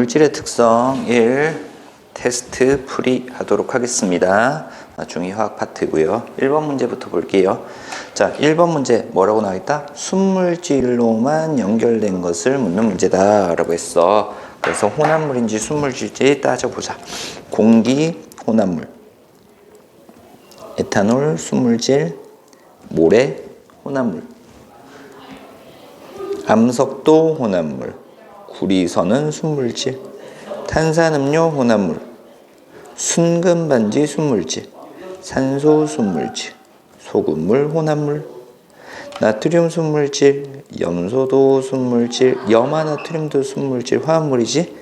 물질의 특성 1 테스트 풀이 하도록 하겠습니다. 중위화학 파트고요. 1번 문제부터 볼게요. 자, 1번 문제 뭐라고 나와있다? 순물질로만 연결된 것을 묻는 문제다 라고 했어. 그래서 혼합물인지 순물질인지 따져보자. 공기 혼합물, 에탄올 순물질, 모래 혼합물, 암석도 혼합물, 구리선은 순물질, 탄산음료 혼합물, 순금반지 순물질, 산소 순물질, 소금물 혼합물, 나트륨 순물질, 염소도 순물질, 염화나트륨도 순물질 화합물이지,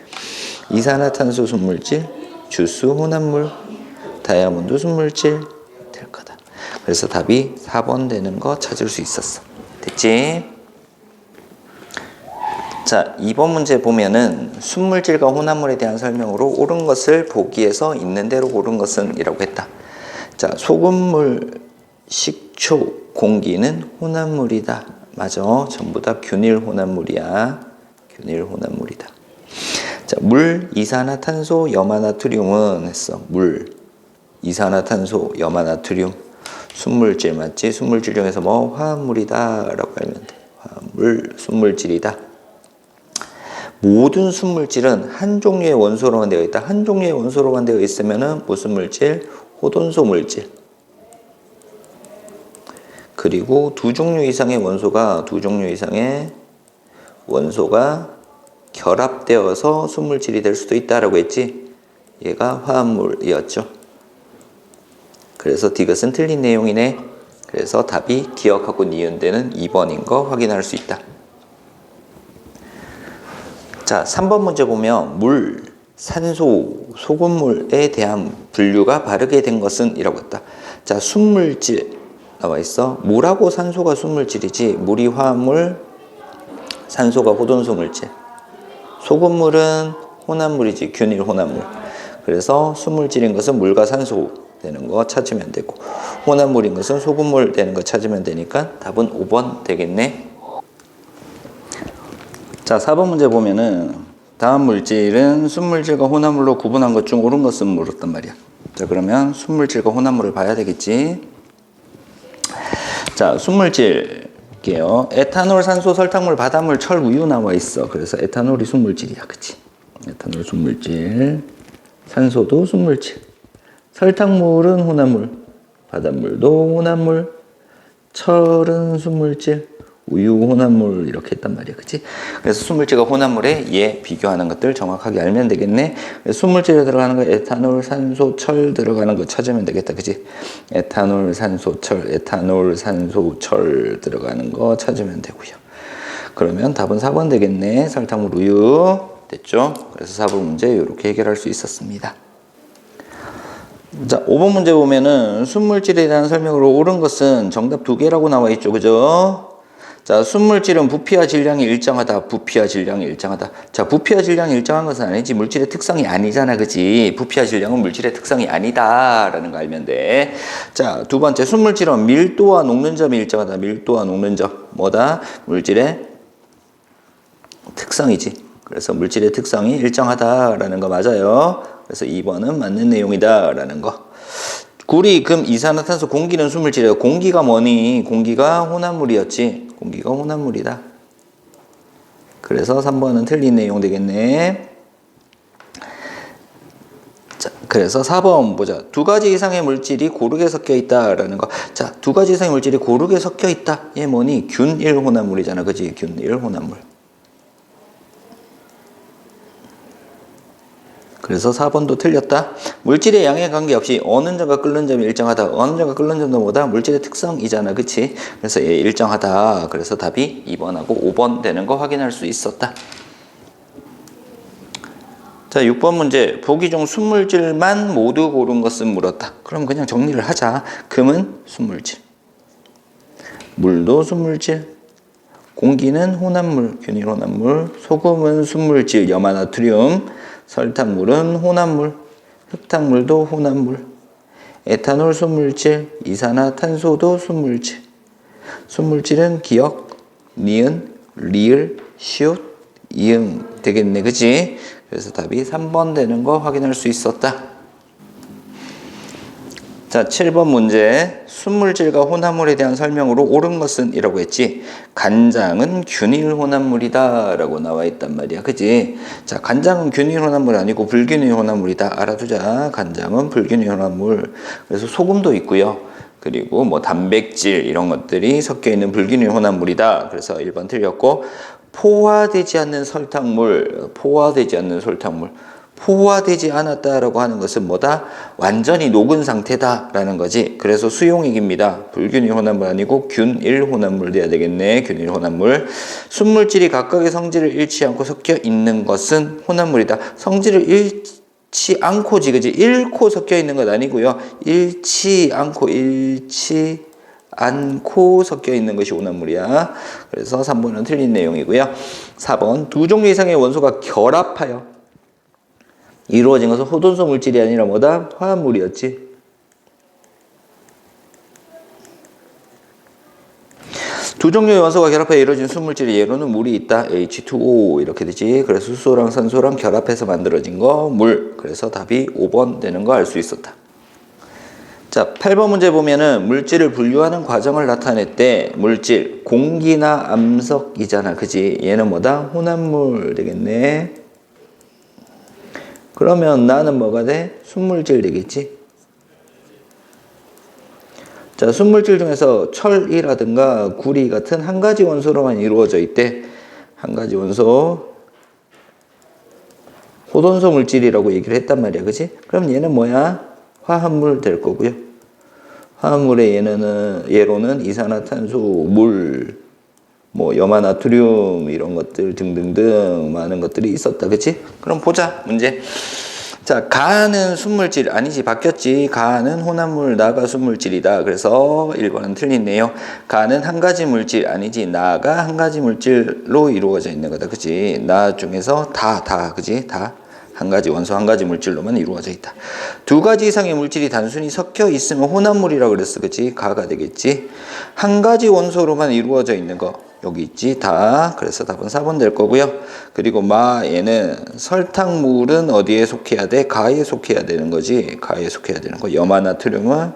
이산화탄소 순물질, 주스 혼합물, 다이아몬드 순물질 될 거다. 그래서 답이 4번 되는 거 찾을 수 있었어. 됐지? 자, 2번 문제 보면은 순물질과 혼합물에 대한 설명으로 옳은 것을 보기에서 있는 대로 옳은 것은 이라고 했다. 자, 소금물, 식초, 공기는 혼합물이다. 맞아. 전부 다 균일 혼합물이야. 균일 혼합물이다. 자, 물, 이산화탄소, 염화나트륨은 했어. 물, 이산화탄소, 염화나트륨. 순물질 맞지? 순물질 중에서 뭐 화합물이다 라고 알면 돼. 화합물, 순물질이다. 모든 순물질은 한 종류의 원소로만 되어 있다. 한 종류의 원소로만 되어 있으면은 무슨 물질? 호돈소 물질. 그리고 두 종류 이상의 원소가 결합되어서 순물질이 될 수도 있다라고 했지. 얘가 화합물이었죠. 그래서 디귿은 틀린 내용이네. 그래서 답이 기억하고 니은되는 2번인 거 확인할 수 있다. 자, 3번 문제 보면 물, 산소, 소금물에 대한 분류가 바르게 된 것은 이라고 했다. 자, 순물질 나와 있어. 물하고 산소가 순물질이지, 물이 화합물, 산소가 호돈소 물질. 소금물은 혼합물이지, 균일 혼합물. 그래서 순물질인 것은 물과 산소 되는 거 찾으면 되고, 혼합물인 것은 소금물 되는 거 찾으면 되니까 답은 5번 되겠네. 자, 4번 문제 보면은 다음 물질은 순물질과 혼합물로 구분한 것 중 옳은 것은 물었단 말이야. 자, 그러면 순물질과 혼합물을 봐야 되겠지. 자, 순물질 볼게요. 에탄올, 산소, 설탕물, 바닷물, 철, 우유 나와 있어. 그래서 에탄올이 순물질이야. 그치? 에탄올 순물질. 산소도 순물질. 설탕물은 혼합물. 바닷물도 혼합물. 철은 순물질. 우유 혼합물 이렇게 했단 말이야. 그치? 그래서 순물질과 혼합물에 얘 비교하는 것들 정확하게 알면 되겠네. 순물질에 들어가는 거 에탄올, 산소, 철 들어가는 거 찾으면 되겠다. 그치? 에탄올, 산소, 철, 에탄올, 산소, 철 들어가는 거 찾으면 되고요. 그러면 답은 4번 되겠네. 설탕물, 우유. 됐죠? 그래서 4번 문제 이렇게 해결할 수 있었습니다. 자, 5번 문제 보면은 순물질에 대한 설명으로 옳은 것은 정답 2개라고 나와 있죠. 그죠? 자, 순물질은 부피와 질량이 일정하다. 부피와 질량이 일정하다. 자, 부피와 질량이 일정한 것은 아니지. 물질의 특성이 아니잖아. 그치? 부피와 질량은 물질의 특성이 아니다. 라는 거 알면 돼. 자, 두 번째. 순물질은 밀도와 녹는 점이 일정하다. 밀도와 녹는 점. 뭐다? 물질의 특성이지. 그래서 물질의 특성이 일정하다라는 거 맞아요. 그래서 2번은 맞는 내용이다. 라는 거. 구리, 금, 이산화탄소, 공기는 순물질이에요. 공기가 뭐니? 공기가 혼합물이었지. 공기가 혼합물이다. 그래서 3번은 틀린 내용 되겠네. 자, 그래서 4번 보자. 2가지 이상의 물질이 고르게 섞여 있다라는 거. 자, 2가지 이상의 물질이 고르게 섞여 있다. 얘 뭐니? 균일 혼합물이잖아. 그지? 균일 혼합물. 그래서 4번도 틀렸다. 물질의 양에 관계없이 어느 점과 끓는 점이 일정하다. 어느 점과 끓는 점도 뭐다? 물질의 특성이잖아. 그치? 그래서 얘 일정하다. 그래서 답이 2번하고 5번 되는 거 확인할 수 있었다. 자, 6번 문제. 보기 중 순물질만 모두 고른 것은 물었다. 그럼 그냥 정리를 하자. 금은 순물질. 물도 순물질. 공기는 혼합물, 균일 혼합물. 소금은 순물질, 염화나트륨. 설탕물은 혼합물, 흙탕물도 혼합물, 에탄올 순물질, 이산화탄소도 순물질. 순물질은 기억, 니은, 리을, 시옷, 이응 되겠네, 그치? 그래서 답이 3번 되는 거 확인할 수 있었다. 자, 7번 문제. 순물질과 혼합물에 대한 설명으로 옳은 것은 이라고 했지. 간장은 균일 혼합물이다 라고 나와 있단 말이야, 그치? 자, 간장은 균일 혼합물 아니고 불균일 혼합물이다. 알아두자. 간장은 불균일 혼합물. 그래서 소금도 있고요. 그리고 뭐 단백질 이런 것들이 섞여 있는 불균일 혼합물이다. 그래서 1번 틀렸고, 포화되지 않는 설탕물, 포화되지 않았다라고 하는 것은 뭐다? 완전히 녹은 상태다라는 거지. 그래서 수용액입니다. 불균일 혼합물 아니고 균일 혼합물 돼야 되겠네. 균일 혼합물. 순물질이 각각의 성질을 잃지 않고 섞여 있는 것은 혼합물이다. 성질을 잃지 않고지, 그지? 잃고 섞여 있는 것 아니고요. 잃지 않고 섞여 있는 것이 혼합물이야. 그래서 3번은 틀린 내용이고요. 4번 두 종류 이상의 원소가 결합하여 이루어진 것은 호돈소 물질이 아니라 뭐다? 화합물이었지. 두 종류의 원소가 결합하여 이루어진 순물질의 예로는 물이 있다. H2O 이렇게 되지. 그래서 수소랑 산소랑 결합해서 만들어진 거 물. 그래서 답이 5번 되는 거 알 수 있었다. 자, 8번 문제 보면은 물질을 분류하는 과정을 나타냈대. 물질, 공기나 암석이잖아. 그지? 얘는 뭐다? 혼합물 되겠네. 그러면 나는 뭐가 돼? 순물질 되겠지? 자, 순물질 중에서 철이라든가 구리 같은 한 가지 원소로만 이루어져 있대. 한 가지 원소. 호돈소 물질이라고 얘기를 했단 말이야. 그지? 그럼 얘는 뭐야? 화합물 될 거고요. 화합물의 예로는 이산화탄소, 물, 뭐 염화나트륨 이런 것들 등등등 많은 것들이 있었다. 그치? 그럼 보자. 문제. 자, 가는 순물질 아니지, 바뀌었지. 가는 혼합물, 나가 순물질이다. 그래서 1번은 틀리네요. 가는 한 가지 물질 아니지, 나가 한 가지 물질로 이루어져 있는 거다. 그치? 나 중에서 그치? 다 한 가지 원소, 한 가지 물질로만 이루어져 있다. 두 가지 이상의 물질이 단순히 섞여 있으면 혼합물이라고 그랬어. 그치? 가가 되겠지. 한 가지 원소로만 이루어져 있는 거 여기 있지, 다. 그래서 답은 4번 될 거고요. 그리고 얘는 설탕물은 어디에 속해야 돼? 가에 속해야 되는 거지. 가에 속해야 되는 거. 염화나트륨은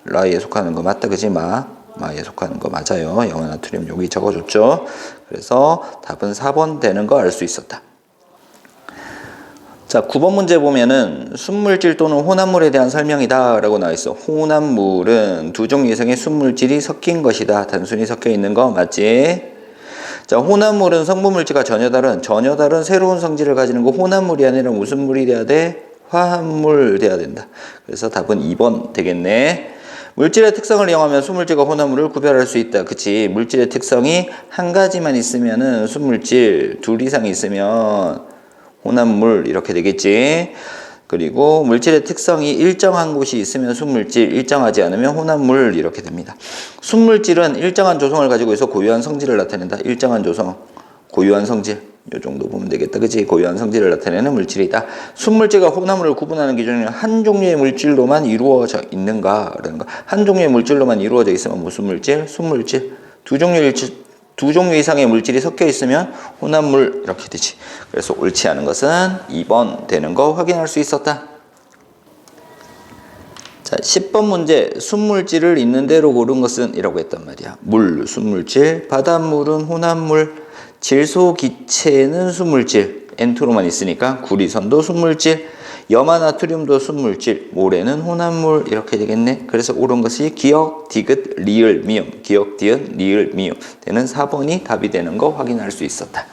라에 속하는 거 맞다. 그지? 마에 속하는 거 맞아요. 염화나트륨 여기 적어줬죠. 그래서 답은 4번 되는 거 알 수 있었다. 자, 9번 문제 보면은 순물질 또는 혼합물에 대한 설명이다 라고 나와 있어. 혼합물은 두 종류 이상의 순물질이 섞인 것이다. 단순히 섞여 있는 거 맞지? 자, 혼합물은 성분물질과 전혀 다른 새로운 성질을 가지는 거 혼합물이 아니라 무슨 물이 돼야 돼? 화합물 돼야 된다. 그래서 답은 2번 되겠네. 물질의 특성을 이용하면 순물질과 혼합물을 구별할 수 있다. 그치? 물질의 특성이 한 가지만 있으면은 순물질, 둘 이상 있으면 혼합물 이렇게 되겠지. 그리고 물질의 특성이 일정한 곳이 있으면 순물질, 일정하지 않으면 혼합물 이렇게 됩니다. 순물질은 일정한 조성을 가지고 있어 고유한 성질을 나타낸다. 일정한 조성, 고유한 성질 이 정도 보면 되겠다. 그치? 고유한 성질을 나타내는 물질이다. 순물질과 혼합물을 구분하는 기준은 한 종류의 물질로만 이루어져 있는가라는 거. 한 종류의 물질로만 이루어져 있으면 무슨 물질? 순물질. 두 종류 이상의 물질이 섞여 있으면 혼합물 이렇게 되지. 그래서 옳지 않은 것은 2번 되는 거 확인할 수 있었다. 자, 10번 문제. 순물질을 있는 대로 고른 것은 이라고 했단 말이야. 물, 순물질, 바닷물은 혼합물, 질소 기체는 순물질, N2로만 있으니까 구리선도 순물질, 염화나트륨도 순물질, 모래는 혼합물 이렇게 되겠네. 그래서 옳은 것이 기역, 디귿, 리을, 미음, 기역, 디귿, 리을, 미음 되는 4번이 답이 되는 거 확인할 수 있었다.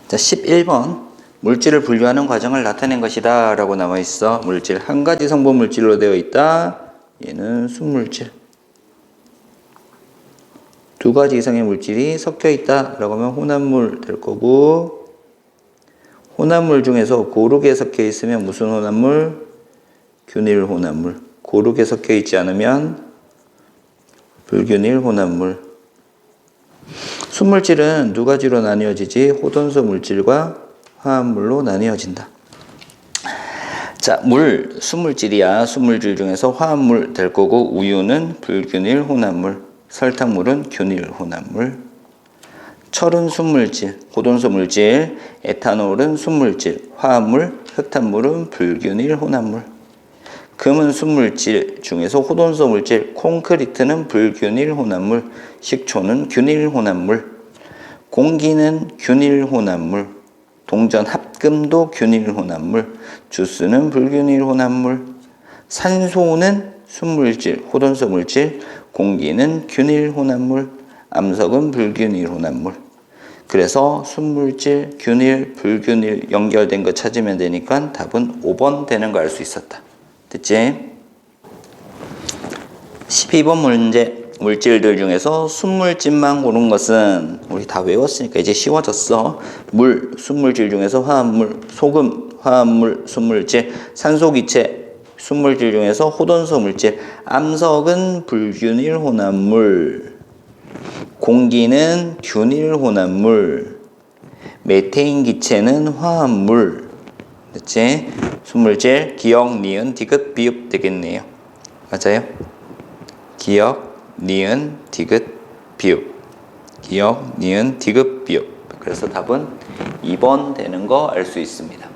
자, 11번. 물질을 분류하는 과정을 나타낸 것이다 라고 나와 있어. 물질 한 가지 성분 물질로 되어 있다. 얘는 순물질. 두 가지 이상의 물질이 섞여 있다 라고 하면 혼합물 될 거고, 혼합물 중에서 고르게 섞여 있으면 무슨 혼합물? 균일 혼합물. 고르게 섞여 있지 않으면 불균일 혼합물. 순물질은 두 가지로 나뉘어지지, 호돈소 물질과 화합물로 나뉘어진다. 자, 자, 물, 수물질이야. 수물질 중에서 화합물 될 거고, 우유는 불균일 혼합물, 설탕물은 균일 혼합물, 철은 순물질, 고동소 물질, 에탄올은 순물질, 화합물, 흑탄물은 불균일 혼합물, 금은 순물질 중에서 호돈소 물질, 콘크리트는 불균일 혼합물, 식초는 균일 혼합물, 공기는 균일 혼합물, 동전 합금도 균일 혼합물, 주스는 불균일 혼합물, 산소는 순물질, 호돈소 물질, 공기는 균일 혼합물, 암석은 불균일 혼합물. 그래서 순물질, 균일, 불균일 연결된 거 찾으면 되니까 답은 5번 되는 거 알 수 있었다. 됐지? 12번 문제. 물질들 중에서 순물질만 고른 것은 우리 다 외웠으니까 이제 쉬워졌어. 물, 순물질 중에서 화합물, 소금, 화합물, 순물질, 산소기체, 순물질 중에서 호돈소 물질, 암석은 불균일 혼합물, 공기는 균일 혼합물, 메테인 기체는 화합물. 됐지? 순물질, 기역, 니은, 디귿, 비읍 되겠네요. 맞아요? 기역, 니은, 디귿, 비읍. 기역, 니은, 디귿, 비읍. 그래서 답은 2번 되는 거 알 수 있습니다.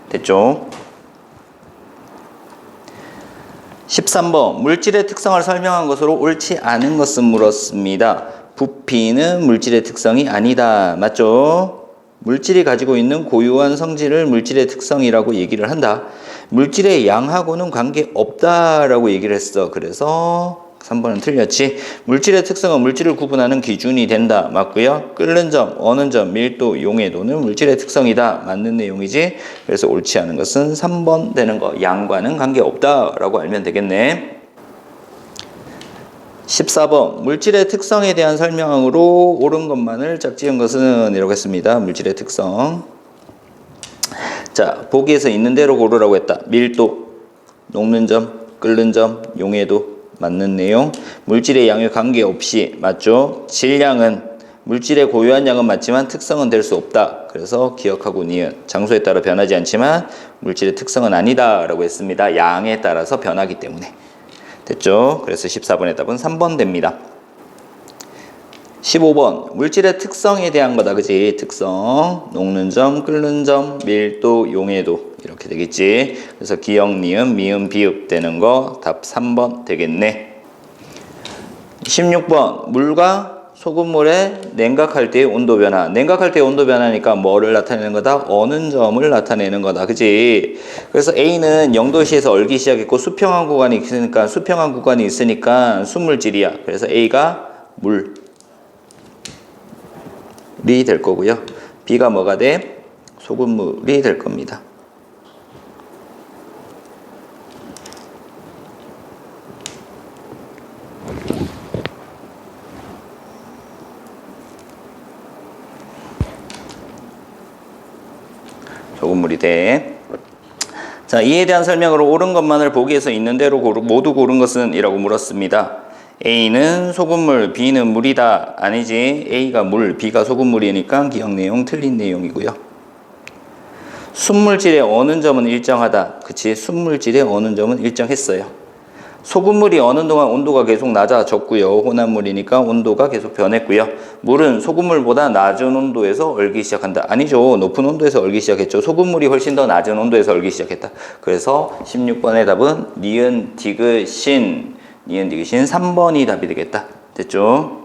됐죠? 13번. 물질의 특성을 설명한 것으로 옳지 않은 것은 물었습니다. 부피는 물질의 특성이 아니다. 맞죠? 물질이 가지고 있는 고유한 성질을 물질의 특성이라고 얘기를 한다. 물질의 양하고는 관계없다라고 얘기를 했어. 그래서 3번은 틀렸지. 물질의 특성은 물질을 구분하는 기준이 된다. 맞고요. 끓는 점, 어는 점, 밀도, 용해도는 물질의 특성이다. 맞는 내용이지. 그래서 옳지 않은 것은 3번 되는 거. 양과는 관계없다라고 알면 되겠네. 14번. 물질의 특성에 대한 설명으로 옳은 것만을 짝지은 것은 이라고 했습니다. 물질의 특성. 자, 보기에서 있는 대로 고르라고 했다. 밀도, 녹는 점, 끓는 점, 용해도. 맞는 내용. 물질의 양에 관계없이. 맞죠? 질량은 물질의 고유한 양은 맞지만 특성은 될 수 없다. 그래서 기억하고 니은. 장소에 따라 변하지 않지만 물질의 특성은 아니다 라고 했습니다. 양에 따라서 변하기 때문에. 됐죠? 그래서 14번의 답은 3번 됩니다. 15번. 물질의 특성에 대한 거다. 그지? 특성. 녹는 점, 끓는 점, 밀도, 용해도. 이렇게 되겠지. 그래서 기역, 니은, 미음, 비읍 되는 거 답 3번 되겠네. 16번. 물과 소금물의 냉각할 때의 온도 변화. 냉각할 때의 온도 변화니까 뭐를 나타내는 거다? 어는 점을 나타내는 거다. 그지? 그래서 A는 0도씨에서 얼기 시작했고 수평한 구간이 있으니까 순물질이야. 그래서 A가 물이 될 거고요. B가 뭐가 돼? 소금물이 될 겁니다. 소금물이 돼. 자, 이에 대한 설명으로 옳은 것만을 보기에서 있는 대로 모두 고른 것은 이라고 물었습니다. A는 소금물, B는 물이다. 아니지. A가 물, B가 소금물이니까 기억 내용 틀린 내용이고요. 순물질의 어는 점은 일정하다. 그치? 순물질의 어는 점은 일정했어요. 소금물이 어는 동안 온도가 계속 낮아졌고요. 혼합물이니까 온도가 계속 변했고요. 물은 소금물보다 낮은 온도에서 얼기 시작한다. 아니죠. 높은 온도에서 얼기 시작했죠. 소금물이 훨씬 더 낮은 온도에서 얼기 시작했다. 그래서 16번의 답은 니은, 디귿, 신. 니은, 디귿, 신 3번이 답이 되겠다. 됐죠?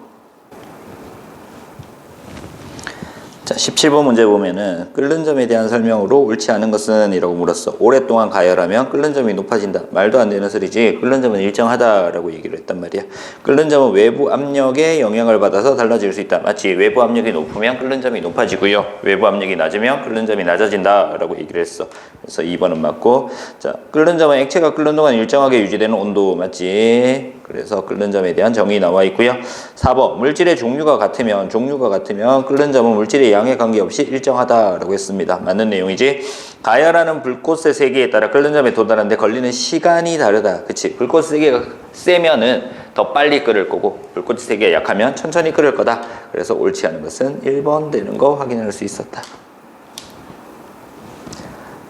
자, 17번 문제 보면은 끓는 점에 대한 설명으로 옳지 않은 것은 이라고 물었어. 오랫동안 가열하면 끓는 점이 높아진다. 말도 안 되는 소리지. 끓는 점은 일정하다라고 얘기를 했단 말이야. 끓는 점은 외부 압력에 영향을 받아서 달라질 수 있다. 마치 외부 압력이 높으면 끓는 점이 높아지고요. 외부 압력이 낮으면 끓는 점이 낮아진다라고 얘기를 했어. 그래서 2번은 맞고. 자, 끓는 점은 액체가 끓는 동안 일정하게 유지되는 온도. 맞지? 그래서 끓는 점에 대한 정의 나와 있고요. 4번. 물질의 종류가 같으면 끓는 점은 물질의 양에 관계없이 일정하다라고 했습니다. 맞는 내용이지. 가열하는 불꽃의 세기에 따라 끓는 점에 도달하는데 걸리는 시간이 다르다. 그치? 불꽃 세기가 세면은 더 빨리 끓을 거고 불꽃 세기가 약하면 천천히 끓을 거다. 그래서 옳지 않은 것은 1번 되는 거 확인할 수 있었다.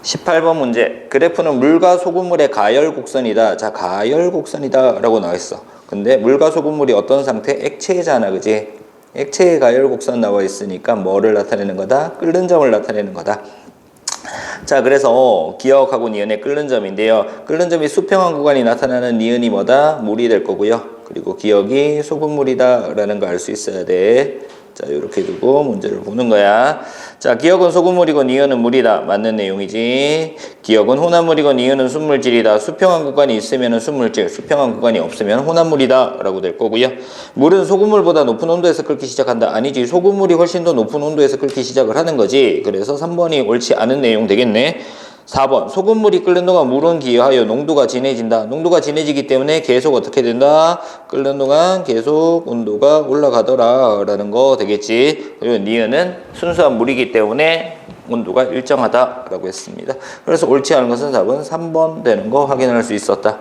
18번 문제. 그래프는 물과 소금물의 가열 곡선이다. 자, 가열 곡선이다 라고 나와 있어. 근데 물과 소금물이 어떤 상태? 액체잖아, 그지? 액체의 가열 곡선 나와 있으니까 뭐를 나타내는 거다? 끓는 점을 나타내는 거다. 자, 그래서 기억하고 니은의 끓는 점인데요. 끓는 점이 수평한 구간이 나타나는 니은이 뭐다? 물이 될 거고요. 그리고 기억이 소금물이다 라는 거 알 수 있어야 돼. 자, 이렇게 두고 문제를 보는 거야. 자, 기억은 소금물이고 니은은 물이다. 맞는 내용이지. 기억은 혼합물이고 니은은 순물질이다. 수평한 구간이 있으면 순물질, 수평한 구간이 없으면 혼합물이다 라고 될 거고요. 물은 소금물보다 높은 온도에서 끓기 시작한다. 아니지. 소금물이 훨씬 더 높은 온도에서 끓기 시작을 하는 거지. 그래서 3번이 옳지 않은 내용 되겠네. 4번 소금물이 끓는 동안 물은 기하여 농도가 진해진다. 농도가 진해지기 때문에 계속 어떻게 된다? 끓는 동안 계속 온도가 올라가더라 라는 거 되겠지. 그리고 니은은 순수한 물이기 때문에 온도가 일정하다 라고 했습니다. 그래서 옳지 않은 것은 답은 3번 되는 거 확인할 수 있었다.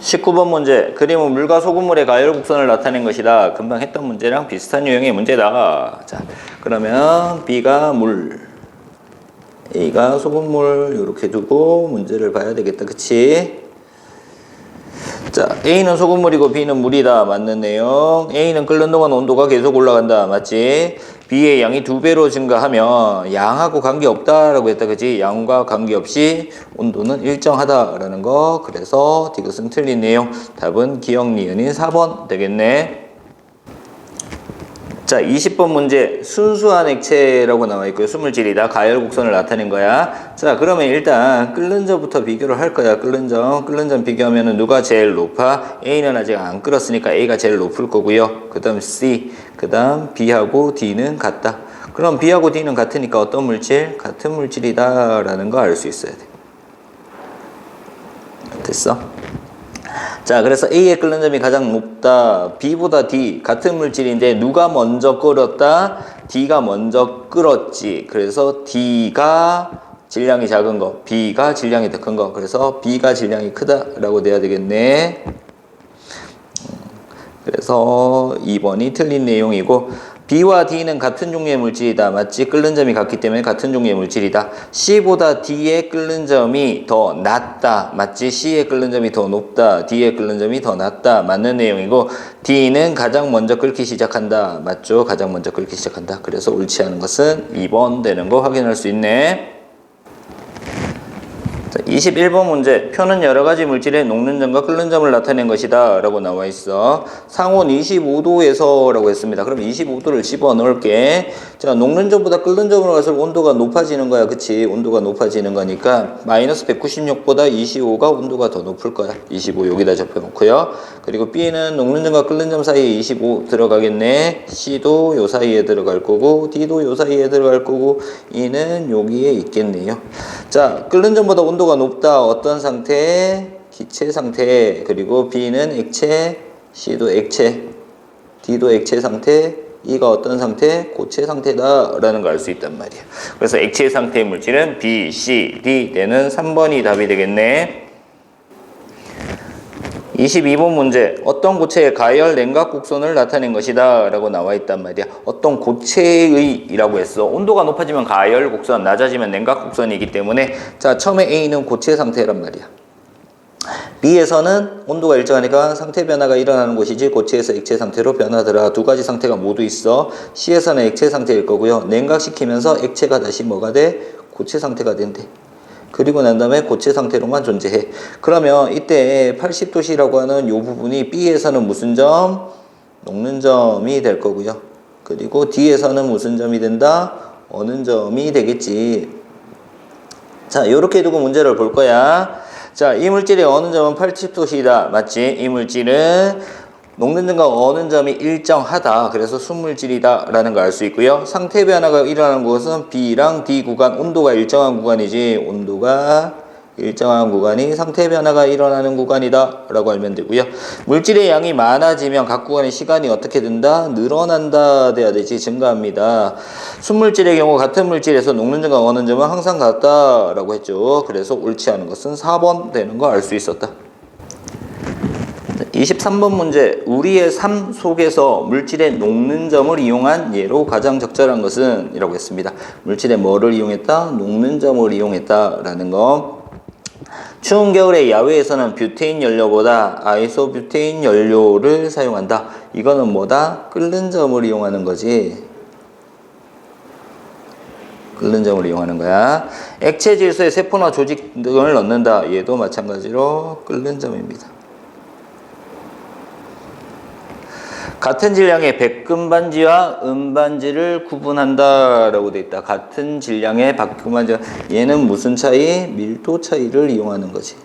19번 문제. 그림은 물과 소금물의 가열 곡선을 나타낸 것이다. 금방 했던 문제랑 비슷한 유형의 문제다. 자, 그러면 B가 물, A가 소금물 이렇게 두고 문제를 봐야 되겠다. 그치? 자, A는 소금물이고 B는 물이다. 맞는 내용. A는 끓는 동안 온도가 계속 올라간다. 맞지? B의 양이 2배로 증가하면 양하고 관계없다라고 했다. 그치? 양과 관계없이 온도는 일정하다라는 거. 그래서 디귿은 틀린 내용. 답은 기억 니은인 4번 되겠네. 자, 20번 문제. 순수한 액체라고 나와 있고요. 수물질이다. 가열 곡선을 나타낸 거야. 자, 그러면 일단 끓는 점부터 비교를 할 거야. 끓는 점 비교하면은 누가 제일 높아? A는 아직 안 끓었으니까 A가 제일 높을 거고요. 그 다음 C, 그 다음 B하고 D는 같다. 그럼 B하고 D는 같으니까 어떤 물질? 같은 물질이다 라는 거 알 수 있어야 돼. 됐어? 자, 그래서 A의 끓는 점이 가장 높다. B보다 D 같은 물질인데 누가 먼저 끓었다? D가 먼저 끓었지. 그래서 D가 질량이 작은 거, B가 질량이 더 큰 거. 그래서 B가 질량이 크다라고 돼야 되겠네. 그래서 2번이 틀린 내용이고, B와 D는 같은 종류의 물질이다. 맞지? 끓는 점이 같기 때문에 같은 종류의 물질이다. C보다 D의 끓는 점이 더 낮다. 맞지? C의 끓는 점이 더 높다. D의 끓는 점이 더 낮다. 맞는 내용이고, D는 가장 먼저 끓기 시작한다. 맞죠? 가장 먼저 끓기 시작한다. 그래서 옳지 않은 것은 2번 되는 거 확인할 수 있네. 자, 21번 문제. 표는 여러 가지 물질의 녹는 점과 끓는 점을 나타낸 것이다 라고 나와 있어. 상온 25도에서 라고 했습니다. 그럼 25도를 집어넣을게. 자, 녹는 점보다 끓는 점으로 갈수록 온도가 높아지는 거야. 그치? 온도가 높아지는 거니까 마이너스 196보다 25가 온도가 더 높을 거야. 25 여기다 접해놓고요. 그리고 B는 녹는 점과 끓는 점 사이에 25 들어가겠네. C도 요 사이에 들어갈 거고, D도 요 사이에 들어갈 거고, E는 여기에 있겠네요. 자, 끓는 점보다 온도가 높다. 어떤 상태? 기체 상태. 그리고 B는 액체, C도 액체, D도 액체 상태, E가 어떤 상태? 고체 상태다 라는 걸 알 수 있단 말이야. 그래서 액체 상태의 물질은 B, C, D 되는 3번이 답이 되겠네. 22번 문제. 어떤 고체의 가열 냉각 곡선을 나타낸 것이다 라고 나와 있단 말이야. 어떤 고체의 이라고 했어. 온도가 높아지면 가열 곡선, 낮아지면 냉각 곡선이기 때문에, 자, 처음에 A는 고체 상태란 말이야. B에서는 온도가 일정하니까 상태 변화가 일어나는 곳이지, 고체에서 액체 상태로 변하더라. 두 가지 상태가 모두 있어. C에서는 액체 상태일 거고요. 냉각시키면서 액체가 다시 뭐가 돼? 고체 상태가 된대. 그리고 난 다음에 고체 상태로만 존재해. 그러면 이때 80도씨라고 하는 이 부분이 B에서는 무슨 점? 녹는 점이 될 거고요. 그리고 D에서는 무슨 점이 된다? 어는 점이 되겠지. 자, 이렇게 두고 문제를 볼 거야. 자, 이 물질의 어는 점은 80도씨이다. 맞지? 이 물질은 녹는 점과 어는 점이 일정하다. 그래서 순물질이다 라는 걸 알 수 있고요. 상태 변화가 일어나는 곳은 B랑 D 구간, 온도가 일정한 구간이지, 온도가 일정한 구간이 상태 변화가 일어나는 구간이다 라고 알면 되고요. 물질의 양이 많아지면 각 구간의 시간이 어떻게 된다? 늘어난다 돼야 되지, 증가합니다. 순물질의 경우 같은 물질에서 녹는 점과 어는 점은 항상 같다 라고 했죠. 그래서 옳지 않은 것은 4번 되는 거 알 수 있었다. 23번 문제. 우리의 삶 속에서 물질의 녹는 점을 이용한 예로 가장 적절한 것은? 이라고 했습니다. 물질의 뭐를 이용했다? 녹는 점을 이용했다라는 거. 추운 겨울에 야외에서는 뷰테인 연료보다 아이소뷰테인 연료를 사용한다. 이거는 뭐다? 끓는 점을 이용하는 거지. 끓는 점을 이용하는 거야. 액체 질소에 세포나 조직 등을 넣는다. 얘도 마찬가지로 끓는 점입니다. 같은 질량의 백금반지와 은반지를 구분한다 라고 되어 있다. 같은 질량의 백금반지, 얘는 무슨 차이? 밀도 차이를 이용하는 거지.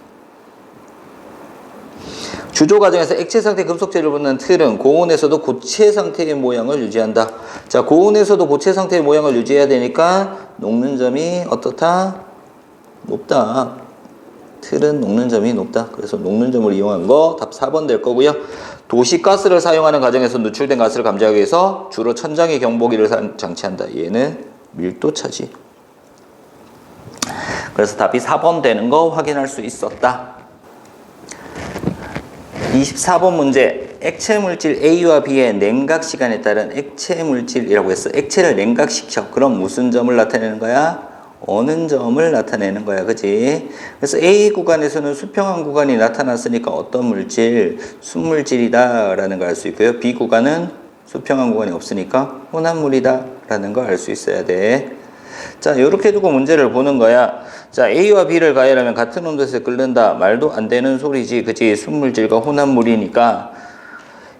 주조 과정에서 액체 상태 금속재를 붓는 틀은 고온에서도 고체 상태의 모양을 유지한다. 자, 고온에서도 고체 상태의 모양을 유지해야 되니까 녹는 점이 어떻다? 높다. 틀은 녹는 점이 높다. 그래서 녹는 점을 이용한 거 답 4번 될 거고요. 도시가스를 사용하는 과정에서 누출된 가스를 감지하기 위해서 주로 천장에 경보기를 장치한다. 얘는 밀도차지. 그래서 답이 4번 되는 거 확인할 수 있었다. 24번 문제. 액체 물질 A와 B의 냉각 시간에 따른 액체 물질이라고 했어. 액체를 냉각시켜. 그럼 무슨 점을 나타내는 거야? 어는 점을 나타내는 거야. 그치? 그래서 A 구간에서는 수평한 구간이 나타났으니까 어떤 물질? 순물질이다 라는 걸 알 수 있고요. B 구간은 수평한 구간이 없으니까 혼합물이다 라는 걸 알 수 있어야 돼. 자, 요렇게 두고 문제를 보는 거야. 자, A와 B를 가열하면 같은 온도에서 끓는다. 말도 안 되는 소리지. 그치? 순물질과 혼합물이니까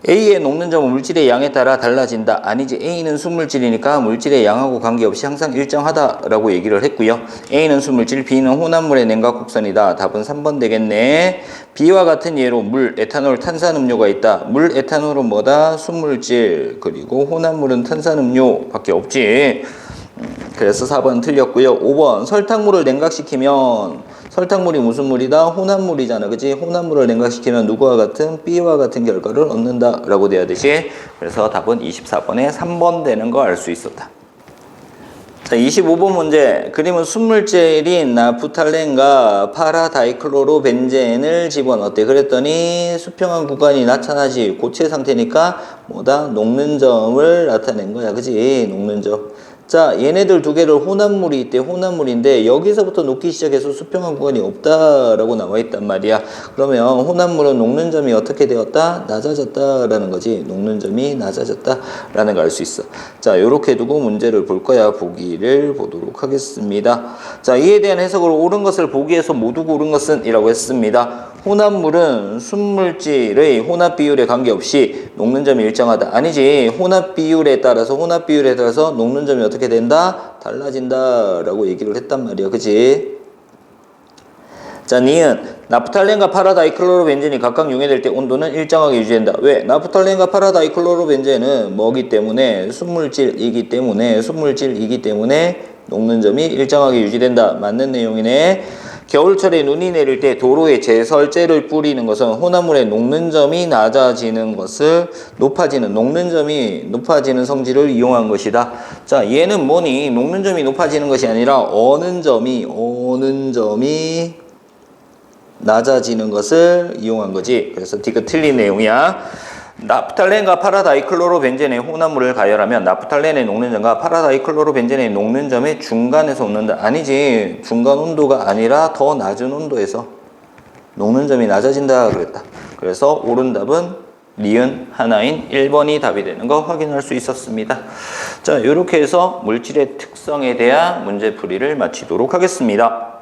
A의 녹는 점은 물질의 양에 따라 달라진다. 아니지. A는 순물질이니까 물질의 양하고 관계없이 항상 일정하다라고 얘기를 했고요. A는 순물질, B는 혼합물의 냉각 곡선이다. 답은 3번 되겠네. B와 같은 예로 물, 에탄올, 탄산음료가 있다. 물, 에탄올은 뭐다? 순물질. 그리고 혼합물은 탄산음료밖에 없지. 그래서 4번 틀렸고요. 5번 설탕물을 냉각시키면 설탕물이 무슨 물이다? 혼합물이잖아. 그치? 혼합물을 냉각시키면 누구와 같은? B와 같은 결과를 얻는다 라고 돼야 되지. 그래서 답은 24번에 3번 되는 거 알 수 있었다. 자, 25번 문제. 그림은 순물질인 나프탈렌과 파라다이클로로벤젠을 집어넣었대. 그랬더니 수평한 구간이 나타나지. 고체 상태니까 뭐다? 녹는 점을 나타낸 거야. 그치? 녹는 점. 자, 얘네들 두 개를 혼합물이 있대. 혼합물인데 여기서부터 녹기 시작해서 수평한 구간이 없다라고 나와 있단 말이야. 그러면 혼합물은 녹는 점이 어떻게 되었다? 낮아졌다라는 거지. 녹는 점이 낮아졌다라는 걸 알 수 있어. 자, 요렇게 두고 문제를 볼 거야. 보기를 보도록 하겠습니다. 자, 이에 대한 해석으로 옳은 것을 보기에서 모두 고른 것은 이라고 했습니다. 혼합물은 순물질의 혼합 비율에 관계없이 녹는 점이 일정하다. 아니지. 혼합 비율에 따라서 녹는 점이 어떻게 된다? 달라진다 라고 얘기를 했단 말이야. 그치? 자, 니은 나프탈렌과 파라다이클로로벤젠이 각각 용해될 때 온도는 일정하게 유지된다. 왜? 나프탈렌과 파라다이클로로벤젠은 뭐기 때문에? 순물질이기 때문에 녹는 점이 일정하게 유지된다. 맞는 내용이네. 겨울철에 눈이 내릴 때 도로에 제설제를 뿌리는 것은 혼합물의 녹는 점이 낮아지는 것을 녹는 점이 높아지는 성질을 이용한 것이다. 자, 얘는 뭐니? 녹는 점이 높아지는 것이 아니라 어는 점이 낮아지는 것을 이용한 거지. 그래서 D가 틀린 내용이야. 나프탈렌과 파라다이클로로벤젠의 혼합물을 가열하면 나프탈렌의 녹는 점과 파라다이클로로벤젠의 녹는 점의 중간에서 녹는다. 아니지. 중간 온도가 아니라 더 낮은 온도에서 녹는 점이 낮아진다 그랬다. 그래서 옳은 답은 니은 하나인 1번이 답이 되는 거 확인할 수 있었습니다. 자, 이렇게 해서 물질의 특성에 대한 문제풀이를 마치도록 하겠습니다.